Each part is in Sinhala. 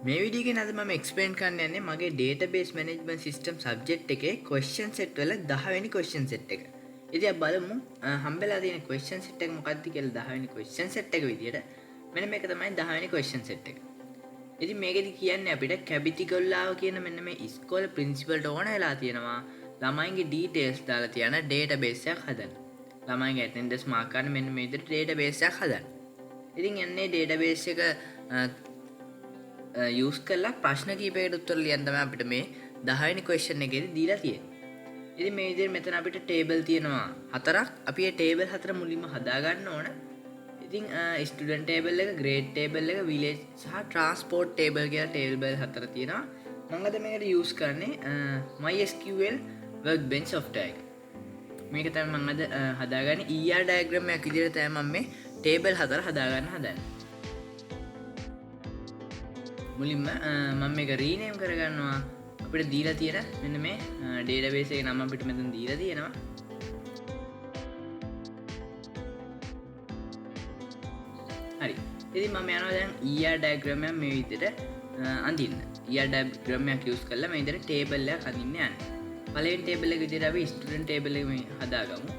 මේ වීඩියෝ එකේ අද මම එක්ස්ප්ලেইন කරන්න යන්නේ මගේ database management system subject එකේ question set වල 10 වෙනි question set එක. ඉතින් අපි බලමු හම්බෙලා තියෙන question set එක මොකක්ද කියලා 10 වෙනි question set එක විදියට. මෙන්න මේක තමයි 10 වෙනි question set එක. ඉතින් මේකෙදි කියන්නේ අපිට කැබිති ගොල්ලාව කියන මෙන්න මේ ඉස්කෝලේ principal ට ඕන වෙලා තියෙනවා ළමයින්ගේ details දාලා තියෙන database එකක් හදන්න. ළමයින්ගේ attendance mark ගන්න මෙන්න මේ විදිහට database එකක් හදන්න. ඉතින් යන්නේ database එක use කරලා ප්‍රශ්න කීපයකට උත්තර ලියන්න තමයි අපිට මේ 10 වෙනි question එකේදී දීලා තියෙන්නේ. ඉතින් මේ විදිහට මෙතන අපිට table තියෙනවා හතරක්. අපි මේ table හතර මුලින්ම හදා ගන්න ඕන. ඉතින් student table එක, grade table එක, village සහ transport table කියලා table හතර තියෙනවා. මම අද මේකට use කරන්නේ MySQL Workbench software එක. මේක තමයි මම අද හදාගන්නේ ER diagram එකක් විදිහට තමයි මම මේ table හතර හදා ගන්න හදන්නේ. මුලින්ම මම මේක රීනේම් කරගන්නවා. අපිට දීලා තියෙන මෙන්න මේ database එකේ නම අපිට මෙතන දීලා තියෙනවා. හරි. ඉතින් මම යනවා දැන් ER diagram එක මේ විදිහට අඳින්න. ER diagram එකක් use කරලා මේ විදිහට table එකක් අඳින්න යන්නේ. පළවෙනි table එක විදිහට අපි student table එක මේ හදාගමු.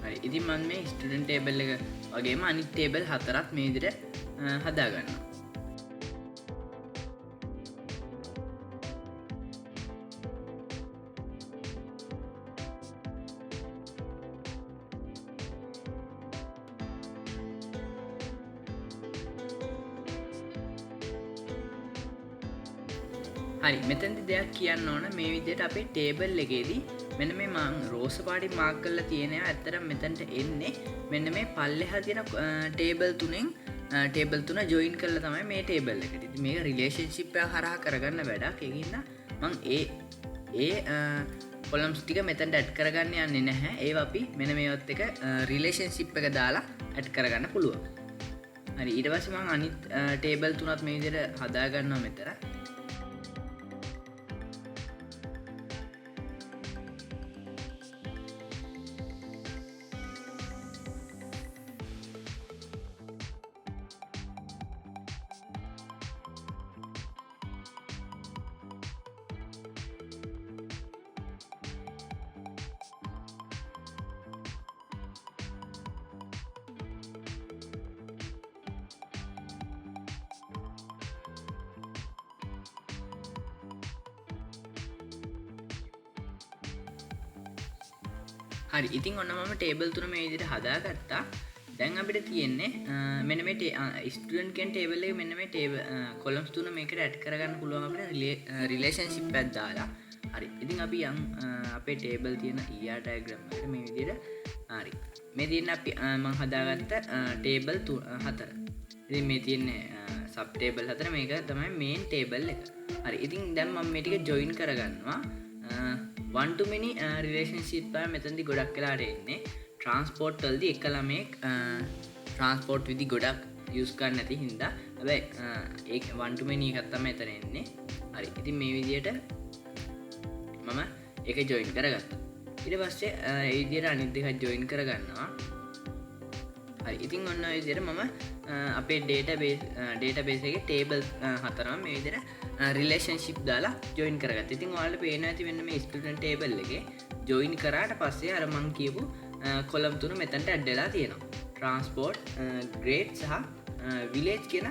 හරි. ඉතින් මම මේ student table එක වගේම අනිත් table හතරක් මේ විදිහට හදා ගන්නවා. හරි මෙතනදී දෙයක් කියන්න ඕන මේ විදිහට අපේ ටේබල් එකේදී මෙන්න මේ මම රෝස පාටින් මාක් කරලා තියෙනවා. ඇත්තටම මෙතනට එන්නේ මෙන්න මේ පල්ලෙහා තියෙන ටේබල් තුනෙන් ටේබල් තුන ජොයින් කරලා තමයි මේ ටේබල් එකට. ඉතින් මේක රිලේෂන්ෂිප් එක හරහා කරගන්න වැඩක්. ඒකින්ද මම ඒ කොලම්ස් ටික මෙතනට ඇඩ් කරගන්න යන්නේ නැහැ. ඒවා අපි මෙන්න මේවත් එක රිලේෂන්ෂිප් එක දාලා ඇඩ් කරගන්න පුළුවන්. හරි ඊට පස්සේ මම අනිත් ටේබල් තුනත් මේ විදිහට හදා ගන්නවා මෙතන. හරි ඉතින් ඔන්න මම ටේබල් තුන මේ විදිහට හදාගත්තා. දැන් අපිට තියෙන්නේ මෙන්න මේ ස්ටුඩන්ට් කෙන් ටේබල් එකේ මෙන්න මේ ටේබල් කොලම්ස් තුන මේකට ඇඩ් කරගන්න පුළුවන් අපිට රිලේෂන්ෂිප් එකක් දාලා. හරි ඉතින් අපි යන් අපේ ටේබල් තියෙන ER diagram එකට මේ විදිහට හරි මේ තියෙන අපි මම හදාගත්ත ටේබල් හතර. ඉතින් මේ තියෙන්නේ සබ් ටේබල් හතර. මේක තමයි මේන් ටේබල් එක. හරි ඉතින් දැන් මම මේ ටික ජොයින් කරගන්නවා. one to many relationship එක මෙතනදී ගොඩක් වෙලාට එන්නේ transport වලදී එක ළමෙක් transport විදි ගොඩක් use කරන්න නැති හින්දා හැබැයි ඒක one to many එකක් තමයි එතන එන්නේ. හරි ඉතින් මේ විදිහට මම ඒක join කරගත්තා. ඊට පස්සේ ඒ විදිහට අනිත් දෙකත් join කරගන්නවා. හරි ඉතින් ඔන්න ඔය විදිහට මම අපේ database එකේ table හතරම මේ විදිහට රිලේෂන්ෂිප් දාලා ජොයින් කරගත්තා. ඉතින් ඔයාලට පේනවා ඇති වෙන්න මේ ස්ටුඩන්ට් ටේබල් එකේ ජොයින් කරාට පස්සේ අර මම කියපු කොලම් තුන මෙතනට ඇඩ් වෙලා තියෙනවා. ට්‍රාන්ස්පෝර්ට්, ග්‍රේඩ් සහ විලේජ් කියන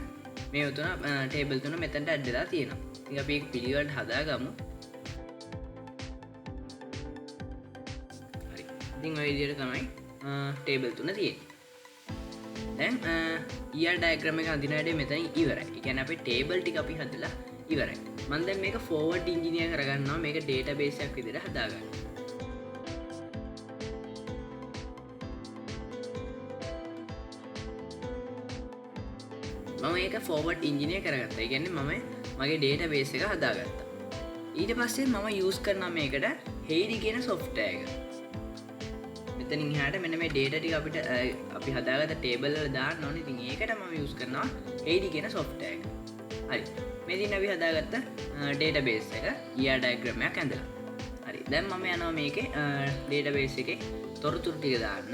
මේ තුන ටේබල් තුන මෙතනට ඇඩ් වෙලා තියෙනවා. ඉතින් අපි ඒක පිළිවෙලට හදාගමු. හරි. ඉතින් ඔය විදිහට තමයි ටේබල් තුන තියෙන්නේ. දැන් ER diagram එක අඳින වැඩේ මෙතන ඉවරයි. ඒ කියන්නේ අපේ ටේබල් ටික අපි හදලා ඉවරයි. මම දැන් මේක forward engineer කරගන්නවා. මේක database එකක් විදිහට හදාගන්න. මම ඒක forward engineer කරගත්තා. ඒ කියන්නේ මම මගේ database එක හදාගත්තා. ඊට පස්සේ මම use කරනවා මේකට Heidi කියන software එක. මෙතනින් එහාට මෙන්න මේ data ටික අපිට අපි හදාගත්ත table වල දාන්න ඕනේ. ඉතින් ඒකට මම use කරනවා Heidi කියන software එක. හරි. මේ දින අපි හදාගත්ත database එක ER diagram එකක් ඇඳලා. හරි. දැන් මම යනවා මේකේ database එකේ තොරතුරු ටික දාන්න.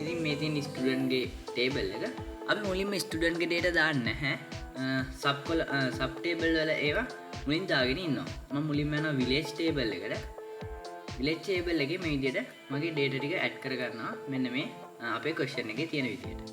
ඉතින් මේ තියෙන ස්ටුඩන්ට් ගේ ටේබල් එක අපි මුලින්ම ස්ටුඩන්ට් ගේ data දාන්න නැහැ. සබ් ටේබල් වල ඒවා මුලින් දාගෙන ඉන්නවා. මම මුලින්ම යනවා village table එකට. village table එකේ මේ විදිහට මගේ data ටික add කර ගන්නවා. මෙන්න මේ අපේ question එකේ තියෙන විදිහට.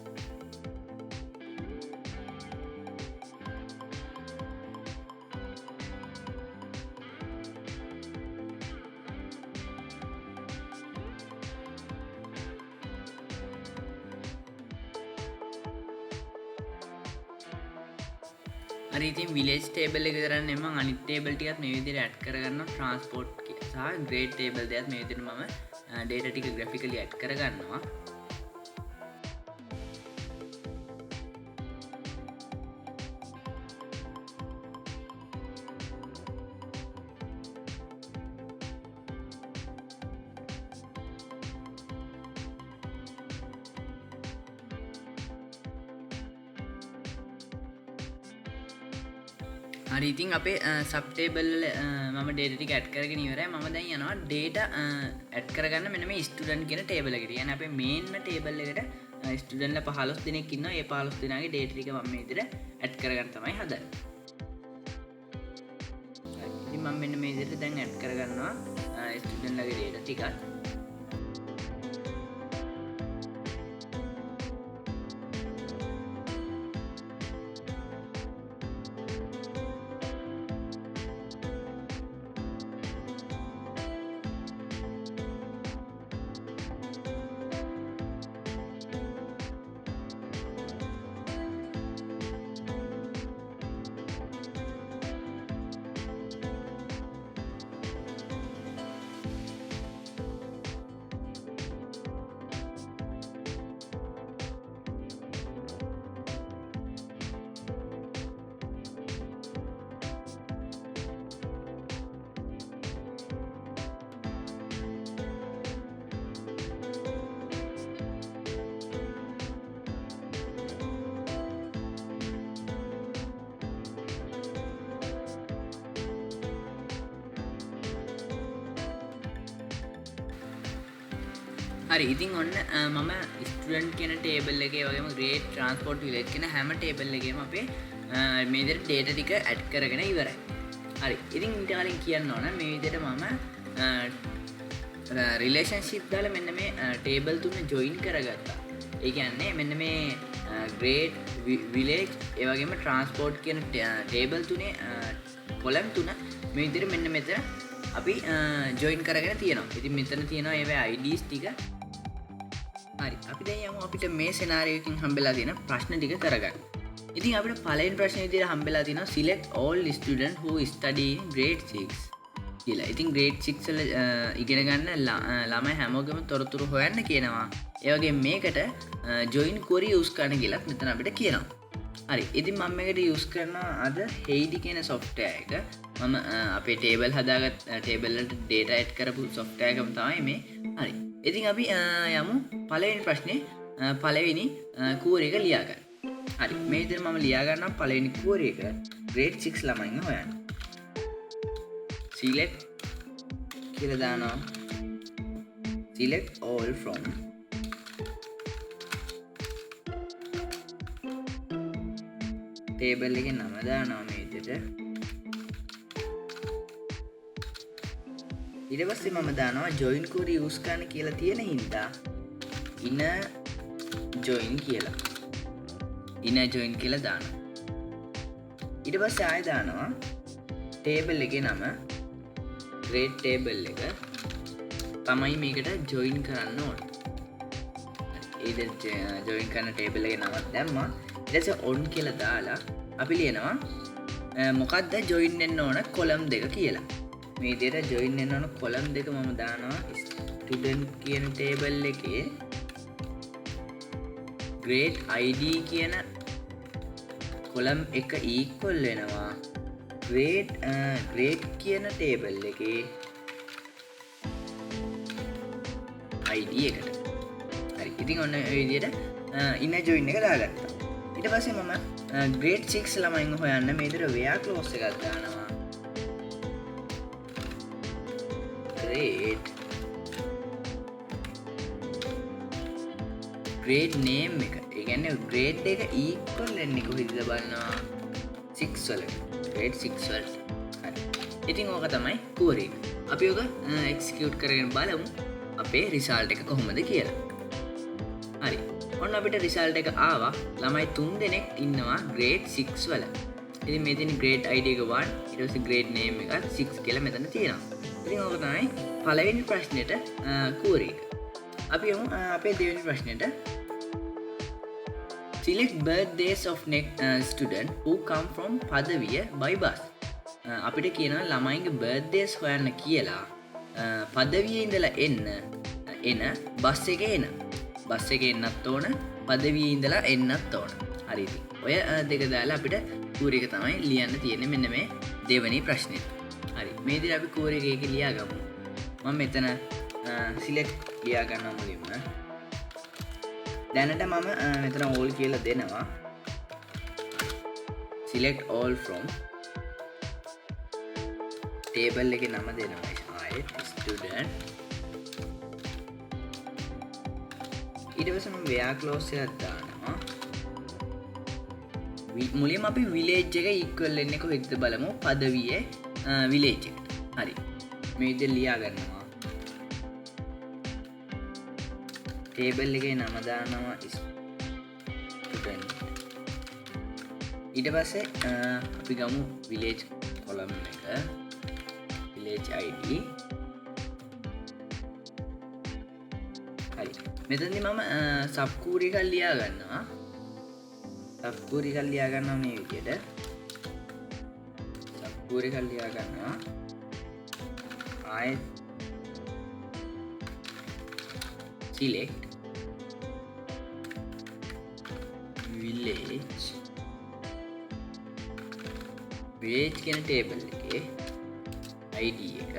හරි ඉතින් village table එක විතරක් නෙමෙයි මම අනිත් table ටිකත් මේ විදිහට add කරගන්නවා transport සහ grade table දෙකත් මේ විදිහට මම data ටික graphically add කරගන්නවා. හරි ඉතින් අපේ සබ් ටේබල් වල මම data ටික add කරගෙන ඉවරයි. මම දැන් යනවා data add කරගන්න මෙන්න මේ student කියන table එකට. يعني අපේ main table එකට student ලා 15 දෙනෙක් ඉන්නවා. ඒ 15 දෙනාගේ data ටික මම මේ විදිහට add කරගන්න තමයි හදන්නේ. ඉතින් මම මෙන්න මේ විදිහට දැන් add කරගන්නවා student ලාගේ data ටිකත්. හරි ඉතින් ඔන්න මම ස්ටුඩන්ට් කියන ටේබල් එකේ වගේම grade transport village කියන හැම ටේබල් එකේම අපේ මේ විදිහට data ටික add කරගෙන ඉවරයි. හරි ඉතින් ඊට කලින් කියන්න ඕන මේ විදිහට මම relationship දාලා මෙන්න මේ table තුන join කරගත්තා. ඒ කියන්නේ මෙන්න මේ grade village ඒ වගේම transport කියන table තුනේ column තුන මේ විදිහට මෙන්න මෙතන අපි join කරගෙන තියෙනවා. ඉතින් මෙතන තියෙනවා ඒවේ IDs ටික. හරි අපි දැන් යමු අපිට මේ scenario එකකින් හම්බෙලා තියෙන ප්‍රශ්න ටික කරගන්න. ඉතින් අපිට පළවෙනි ප්‍රශ්නේ විදිහට හම්බෙලා තියෙනවා select all students who study in grade 6 කියලා. ඉතින් grade 6 වල ඉගෙන ගන්න ළමයි හැමෝගෙම තොරතුරු හොයන්න කියනවා. ඒ වගේම මේකට join query use කරන්න කියලා මෙතන අපිට කියනවා. හරි ඉතින් මම මේකට use කරනවා අද Heidi කියන software එක. මම අපේ table හදාගත් table වලට data add කරපු software එකම තමයි මේ. හරි ඉතින් අපි යමු පළවෙනි ප්‍රශ්නේ පළවෙනි query එක ලියා ගන්න. හරි මේ විදිහට මම ලියා ගන්නවා පළවෙනි query එක grade 6 ළමයින් හොයන්න. select කියලා දානවා select all from table එකේ නම දානවා මේ විදිහට. ඊට පස්සේ මම දානවා join query use කරන්න කියලා තියෙන හින්දා inner join කියලා. inner join කියලා දානවා. ඊට පස්සේ ආයෙ දානවා table එකේ නම grade table එක තමයි මේකට join කරන්න ඕන. ඒ join කරන table එකේ නමක් දැම්මා. ඊට පස්සේ on කියලා දාලා අපි ලියනවා මොකක්ද join වෙන්න ඕන column දෙක කියලා. මේ විදිහට join වෙන්න ඕන column දෙක මම දානවා student කියන table එකේ grade id කියන column එක equal වෙනවා grade කියන table එකේ id එකට. හරි ඉතින් ඔන්න ඔය විදිහට inner join එක දාගත්තා. ඊට පස්සේ මම grade 6 ළමයින් හොයන්න මේ විදිහට where clause එකක් දානවා. grade grade name එක. ඒ කියන්නේ grade එක equal වෙන්නේ කොහේද බලනවා 6 වලට. grade 6 වලට. හරි. ඉතින් ඕක තමයි query එක. අපි ඕක execute කරගෙන බලමු අපේ result එක කොහොමද කියලා. හරි. ඔන්න අපිට result එක ආවා. ළමයි 3 දෙනෙක් ඉන්නවා grade 6 වල. ඉතින් මේ තියෙන grade ID එක 1, ඊට පස්සේ grade name එක 6 කියලා මෙතන තියෙනවා. ඉතින් ඕක තමයි පළවෙනි ප්‍රශ්නෙට query එක. අපි යමු අපේ දෙවෙනි ප්‍රශ්නෙට. Select birthdays of next student who come from Padaviya by bus. අපිට කියනවා ළමයින්ගේ birthdays හොයන්න කියලා පදවියේ ඉඳලා එන බස් එකේ එන. බස් එකේ එන්නත් ඕන, පදවියේ ඉඳලා එන්නත් ඕන. හරි ඉතින්. ඔය දෙක දාලා අපිට query එක තමයි ලියන්න තියෙන්නේ මෙන්න මේ දෙවෙනි ප්‍රශ්නෙට. හරි. මේ විදිහට අපි query එක ලියා ගමු. මම මෙතන select ලියා ගන්නවා මුලින්ම. දැනට මම මෙතන all කියලා දෙනවා. select all from table එකේ නම දෙනවා ආයෙත් student. ඊට පස්සේ මම where clause එකක් දානවා. මුලින්ම අපි village එක equal වෙන්නේ කොහෙද බලමු පදවියේ village එකට. හරි. මේ විදිහට ලියා ගන්නවා. table එකේ නම දානවා student. ඊට පස්සේ අපි ගමු village column එක village ID. හරි. මෙතනදී මම sub query එකක් ලියා ගන්නවා. sub query එකක් ලියා ගන්නවා මේ විදිහට. sub query එකක් ලියා ගන්නවා. ආයෙත් select village කියන table එකේ ID එක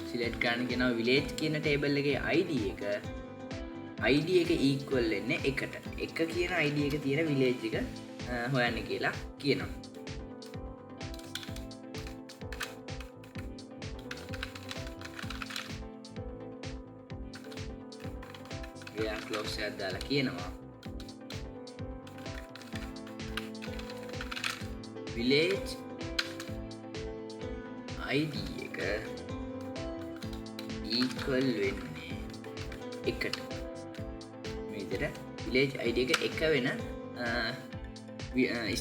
select කරන්න කියනවා village කියන table එකේ ID එක equal වෙන්නේ 1ට. 1 කියන ID එක තියෙන village එක හොයන්න කියලා කියනවා. where clause එකක් දාලා කියනවා village ID එක equal වෙන්නේ 1ට. මේ විදිහට village ID එක 1 වෙන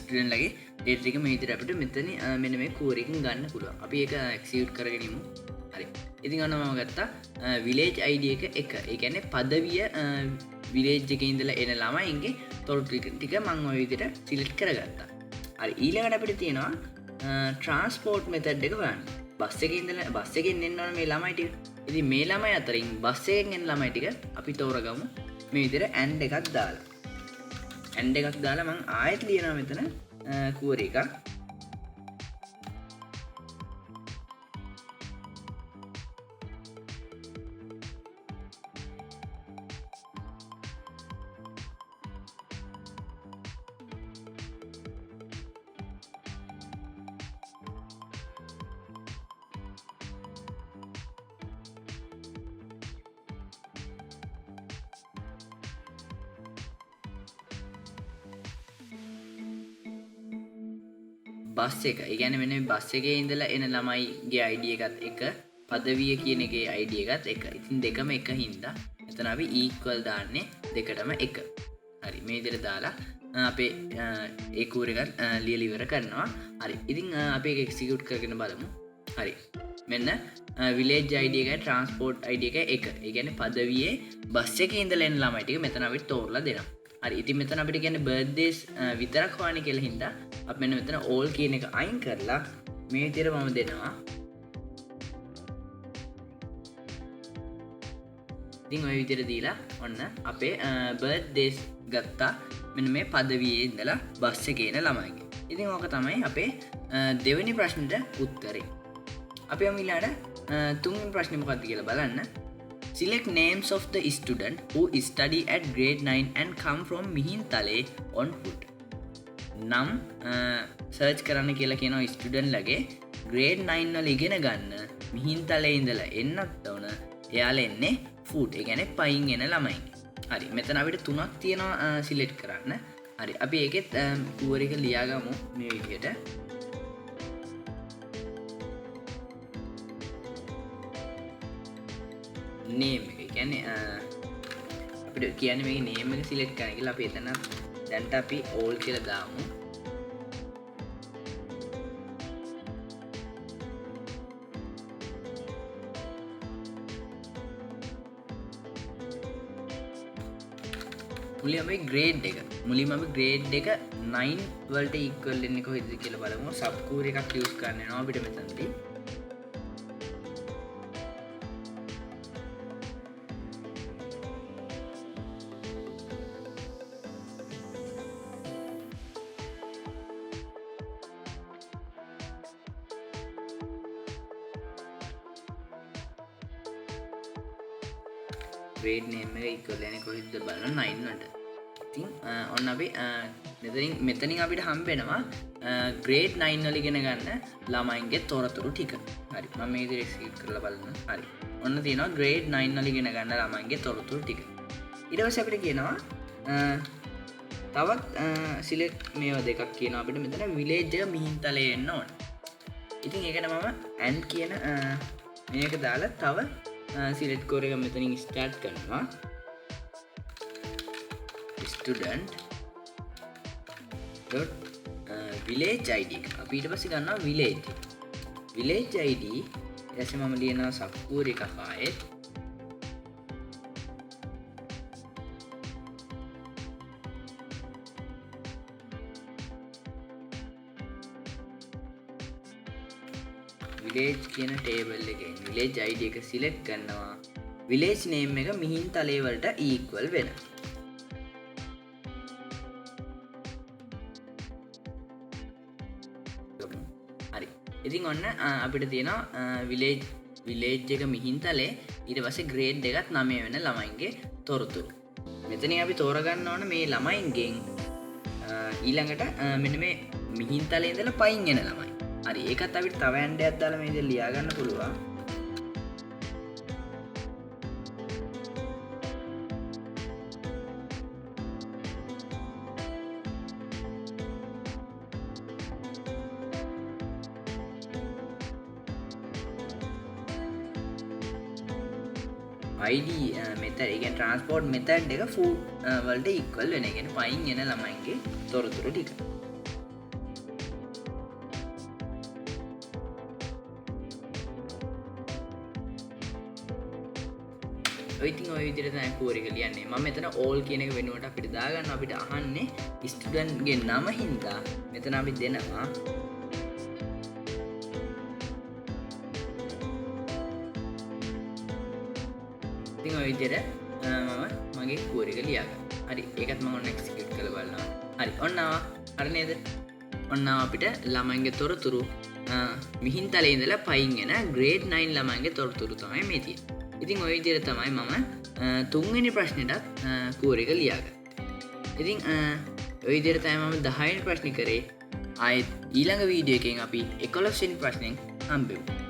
student ලගේ data එක මේ විදිහට අපිට මෙතන මෙන්න මේ query එකෙන් ගන්න පුළුවන්. අපි ඒක execute කරගෙන ඉමු. හරි. ඉතින් අන්න මම ගත්තා village ID එක 1. ඒ කියන්නේ පදවිය village එකේ ඉඳලා එන ළමයින්ගේ තොරතුරු ටික මම ওই විදිහට select කරගත්තා. හරි. ඊළඟට අපිට තියෙනවා transport method එක හොයන්න. බස් එකේ ඉඳලා බස් එකෙන් එන්න ඕන මේ ළමයි ටික. ඉතින් මේ ළමයි අතරින් බස් එකෙන් එන ළමයි ටික අපි තෝරගමු. මේ විදිහට and එකක් දාලා. and එකක් දාලා මම ආයෙත් ලියනවා මෙතන query එකක්. බස් එක. ඒ කියන්නේ මෙන්න මේ බස් එකේ ඉඳලා එන ළමයිගේ ID එකත් එක, පදවිය කියන එකේ ID එකත් එක. ඉතින් දෙකම එක හින්දා එතන අපි equal දාන්නේ දෙකටම එක. හරි. මේ විදිහට දාලා අපේ ඒ query එක ලියලා ඉවර කරනවා. හරි. ඉතින් අපි ඒක execute කරගෙන බලමු. හරි. මෙන්න village ID එකයි transport ID එකයි එක. ඒ කියන්නේ පදවියේ බස් එකේ ඉඳලා එන ළමයි ටික මෙතන අපිට තෝරලා දෙනවා. හරි. ඉතින් මෙතන අපිට කියන්නේ birthdays විතරක් හොයන්නේ කියලා හින්දා අපි මෙන්න මෙතන all කියන එක අයින් කරලා මේ විදිහට මම දෙනවා. ඉතින් ওই විදිහට දීලා ඔන්න අපේ birthdays ගත්තා මෙන්න මේ පදවියේ ඉඳලා බස් එකේ එන ළමයිගේ. ඉතින් ඕක තමයි අපේ දෙවෙනි ප්‍රශ්නෙට උත්තරේ. අපි යමු ඊළඟට තුන්වෙනි ප්‍රශ්නේ මොකක්ද කියලා බලන්න. Select names of the student who study at grade 9 and come from Mihintale on foot. නම් සර්ච් කරන්න කියලා කියනවා ස්ටුඩන්ට් ලගේ grade 9 වල ඉගෙන ගන්න මිහින්තලේ ඉඳලා එන්නත් ඕන. එයාලා එන්නේ food. ඒ කියන්නේ පයින් එන ළමයි. හරි. මෙතන අපිට තුනක් තියෙනවා සිලෙක්ට් කරන්න. හරි. අපි ඒකෙත් කුවර එක ලියාගමු මේ විදිහට. name එක. ඒ කියන්නේ අපිට කියන්නේ මේකේ name එක සිලෙක්ට් කරන්න කියලා අපි එතන දැන්ට අපි all කියලා දාමු. මුලින්ම අපි grade එක 9 වලට equal වෙන්නේ කොහෙද කියලා බලමු. subcore එකක් use කරන්න වෙනවා අපිට මෙතනදී. grade name එක equal වෙන්නේ කොහෙද බලන්න 9 වලට. ඉතින් ඔන්න අපි මෙතනින් අපිට හම්බ වෙනවා grade 9 වල ඉගෙන ගන්න ළමයින්ගේ තොරතුරු ටික. හරි. මම මේ විදිහට execute කරලා බලන්න. හරි. ඔන්න තියෙනවා grade 9 වල ඉගෙන ගන්න ළමයින්ගේ තොරතුරු ටික. ඊට පස්සේ අපිට කියනවා තවත් select මේවා දෙකක් කියනවා අපිට මෙතන village එක මිහින්තලේ එන්න ඕන. ඉතින් ඒකට මම and කියන මේක දාලා තව select core එක මෙතනින් start කරනවා. student dot village id එක. අපි ඊට පස්සේ ගන්නවා village id. ඊට පස්සේ මම ලියනවා subcore එකක් ආයෙත්. village කියන table එකෙන් village id එක select කරනවා. village name එක මිහින්තලේ වලට equal වෙනවා. හරි. ඉතින් ඔන්න අපිට තියෙනවා village එක මිහින්තලේ ඊට පස්සේ grade එකත් 9 වෙන ළමයින්ගේ තොරතුරු. මෙතනින් අපි තෝරගන්න ඕන මේ ළමයින්ගෙන් ඊළඟට මෙන්න මේ මිහින්තලේ ඉඳලා පයින් එන ළමයි. හරි. ඒකත් අපිට තව ඇන්ඩයක් දාලා මේ විදිහට ලියා ගන්න පුළුවන්. ID method ඒ කියන්නේ transport method එක food වලට equal වෙන. ඒ කියන්නේ පයින් එන ළමයින්ගේ තොරතුරු ටික. ඉතින් ඔය විදිහට තමයි core එක ලියන්නේ. මම මෙතන all කියන එක වෙනුවට අපිට දාගන්න අපිට අහන්නේ student ගේ නම හින්දා මෙතන අපි දෙනවා ඉතින් ඔය විදිහට මම මගේ core එක ලියාගන්න. හරි. ඒකත් මම ඔන්න execute කරලා බලනවා. හරි. ඔන්න ආවා. හරි නේද? ඔන්න අපිට ළමයින්ගේ තොරතුරු මිහින්තලේ ඉඳලා පයින් එන grade 9 ළමයින්ගේ තොරතුරු තමයි මේ තියෙන්නේ. ඉතින් ඔය විදිහට තමයි මම තුන්වෙනි ප්‍රශ්නෙටත් core එක ලියාගත්තේ. ඉතින් ඔය විදිහට තමයි මම 10 වෙනි ප්‍රශ්නේ කරේ. ආයෙත් ඊළඟ වීඩියෝ එකෙන් අපි 11 වෙනි ප්‍රශ්නෙන් හම්බෙමු.